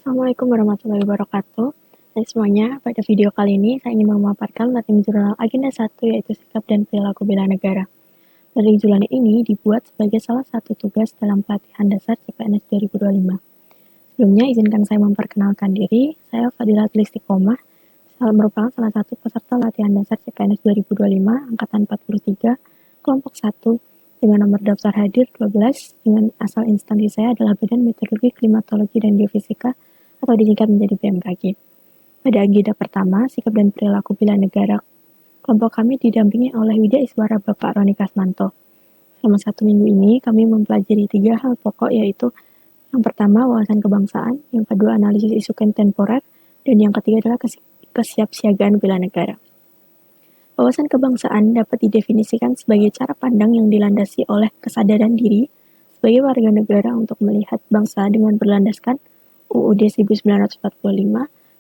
Assalamualaikum warahmatullahi wabarakatuh. Hai semuanya, pada video kali ini saya ingin memaparkan materi jurnal Agenda 1 yaitu Sikap dan Perilaku Bela Negara. Materi jurnal ini dibuat sebagai salah satu tugas dalam pelatihan dasar CPNS 2025. Sebelumnya izinkan saya memperkenalkan diri, saya Fadilah Istiqomah, merupakan salah satu peserta latihan dasar CPNS 2025 Angkatan 43, kelompok 1, dengan nomor daftar hadir 12, dengan asal instansi saya adalah Badan Meteorologi, Klimatologi, dan Geofisika, atau disingkat menjadi BMKG. Pada agenda pertama, sikap dan perilaku bela negara, kelompok kami didampingi oleh Widya Iswara Bapak Roni Kasmanto. Selama 1 minggu ini, kami mempelajari 3 hal pokok, yaitu yang pertama, wawasan kebangsaan, yang kedua, analisis isu kontemporer, dan yang ketiga adalah kesiapsiagaan bela negara. Wawasan kebangsaan dapat didefinisikan sebagai cara pandang yang dilandasi oleh kesadaran diri sebagai warga negara untuk melihat bangsa dengan berlandaskan UUD 1945,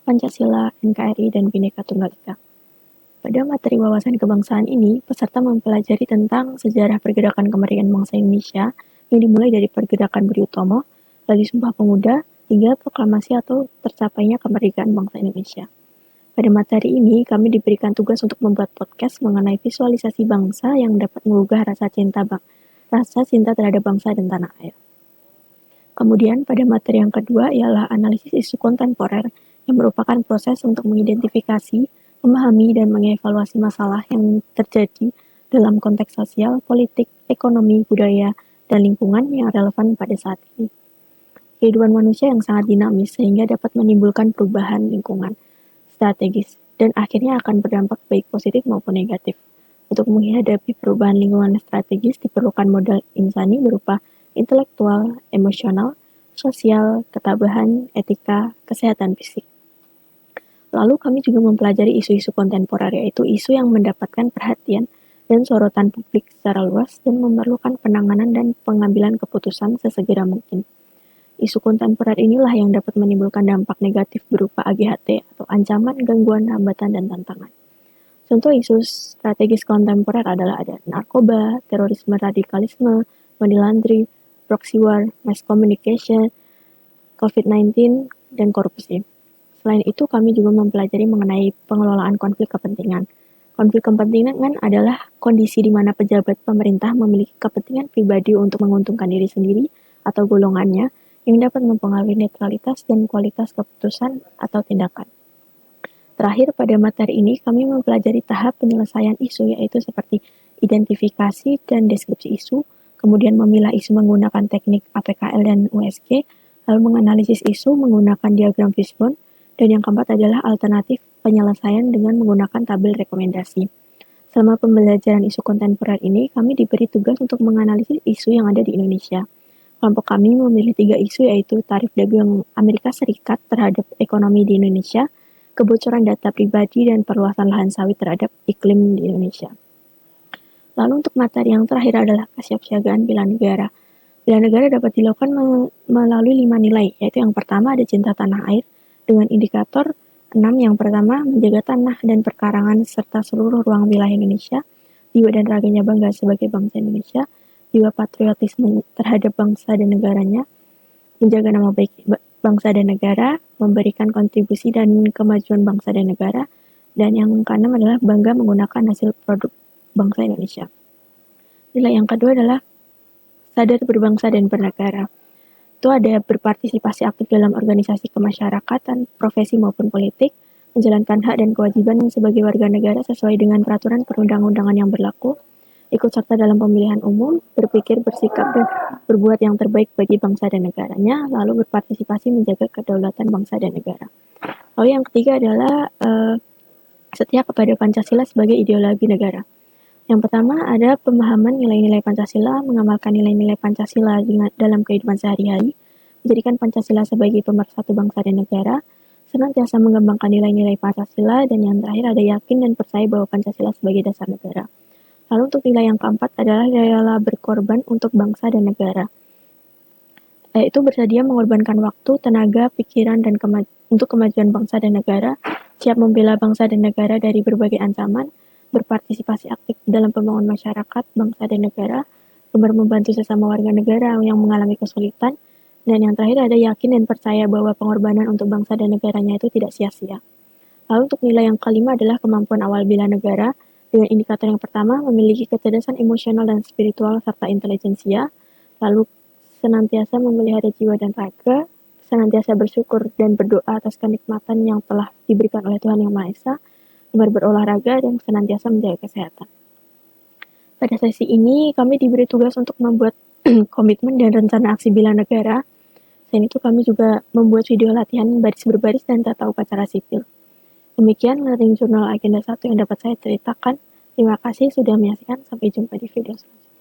Pancasila, NKRI, dan Bhinneka Tunggal Ika. Pada materi wawasan kebangsaan ini, peserta mempelajari tentang sejarah pergerakan kemerdekaan bangsa Indonesia yang dimulai dari pergerakan Budi Utomo, lalu Sumpah Pemuda, hingga proklamasi atau tercapainya kemerdekaan bangsa Indonesia. Pada materi ini, kami diberikan tugas untuk membuat podcast mengenai visualisasi bangsa yang dapat menggugah rasa cinta terhadap bangsa dan tanah air. Kemudian, pada materi yang kedua ialah analisis isu kontemporer yang merupakan proses untuk mengidentifikasi, memahami, dan mengevaluasi masalah yang terjadi dalam konteks sosial, politik, ekonomi, budaya, dan lingkungan yang relevan pada saat ini. Kehidupan manusia yang sangat dinamis sehingga dapat menimbulkan perubahan lingkungan strategis, dan akhirnya akan berdampak baik positif maupun negatif. Untuk menghadapi perubahan lingkungan strategis diperlukan modal insani berupa intelektual, emosional, sosial, ketabahan, etika, kesehatan fisik. Lalu kami juga mempelajari isu-isu kontemporer, yaitu isu yang mendapatkan perhatian dan sorotan publik secara luas dan memerlukan penanganan dan pengambilan keputusan sesegera mungkin. Isu kontemporer inilah yang dapat menimbulkan dampak negatif berupa AGHT atau ancaman, gangguan, hambatan, dan tantangan. Contoh isu strategis kontemporer adalah ada narkoba, terorisme radikalisme, money laundering, proxy war, mass communication, COVID-19, dan korupsi. Selain itu, kami juga mempelajari mengenai pengelolaan konflik kepentingan. Konflik kepentingan adalah kondisi di mana pejabat pemerintah memiliki kepentingan pribadi untuk menguntungkan diri sendiri atau golongannya yang dapat mempengaruhi netralitas dan kualitas keputusan atau tindakan. Terakhir, pada materi ini kami mempelajari tahap penyelesaian isu, yaitu seperti identifikasi dan deskripsi isu, kemudian memilah isu menggunakan teknik APKL dan USG, lalu menganalisis isu menggunakan diagram fishbone, dan yang keempat adalah alternatif penyelesaian dengan menggunakan tabel rekomendasi. Selama pembelajaran isu kontemporer ini, kami diberi tugas untuk menganalisis isu yang ada di Indonesia. Kelompok kami memilih 3 isu, yaitu tarif dagang Amerika Serikat terhadap ekonomi di Indonesia, kebocoran data pribadi, dan perluasan lahan sawit terhadap iklim di Indonesia. Lalu untuk materi yang terakhir adalah kesiapsiagaan bela negara. Bela negara dapat dilakukan melalui 5 nilai, yaitu yang pertama ada cinta tanah air, dengan indikator 6 yang pertama menjaga tanah dan perkarangan serta seluruh ruang wilayah Indonesia, jiwa dan raganya bangga sebagai bangsa Indonesia, jiwa patriotisme terhadap bangsa dan negaranya, menjaga nama baik bangsa dan negara, memberikan kontribusi dan kemajuan bangsa dan negara, dan yang keenam adalah bangga menggunakan hasil produk bangsa Indonesia. Nilai yang kedua adalah sadar berbangsa dan bernegara. Itu ada berpartisipasi aktif dalam organisasi kemasyarakatan, profesi maupun politik, menjalankan hak dan kewajiban sebagai warga negara sesuai dengan peraturan perundang-undangan yang berlaku, ikut serta dalam pemilihan umum, berpikir, bersikap, dan berbuat yang terbaik bagi bangsa dan negaranya, lalu berpartisipasi menjaga kedaulatan bangsa dan negara. Lalu yang ketiga adalah setia kepada Pancasila sebagai ideologi negara. Yang pertama ada pemahaman nilai-nilai Pancasila, mengamalkan nilai-nilai Pancasila dalam kehidupan sehari-hari, menjadikan Pancasila sebagai pemersatu bangsa dan negara, senantiasa mengembangkan nilai-nilai Pancasila, dan yang terakhir ada yakin dan percaya bahwa Pancasila sebagai dasar negara. Lalu untuk nilai yang keempat adalah rela berkorban untuk bangsa dan negara. Yaitu bersedia mengorbankan waktu, tenaga, pikiran, dan untuk kemajuan bangsa dan negara, siap membela bangsa dan negara dari berbagai ancaman, berpartisipasi aktif dalam pembangunan masyarakat, bangsa dan negara, gemar membantu sesama warga negara yang mengalami kesulitan, Dan yang terakhir ada yakin dan percaya bahwa pengorbanan untuk bangsa dan negaranya itu tidak sia-sia. Lalu untuk nilai yang kelima adalah kemampuan awal bela negara, dengan indikator yang pertama memiliki kecerdasan emosional dan spiritual serta intelijensia, lalu senantiasa memelihara jiwa dan raga, senantiasa bersyukur dan berdoa atas kenikmatan yang telah diberikan oleh Tuhan Yang Maha Esa, gemar berolahraga, dan senantiasa menjaga kesehatan. Pada sesi ini, kami diberi tugas untuk membuat komitmen dan rencana aksi bela negara. Selain itu, kami juga membuat video latihan baris berbaris dan tata upacara sipil. Demikian learning journal agenda 1 yang dapat saya ceritakan. Terima kasih sudah menyaksikan. Sampai jumpa di video selanjutnya.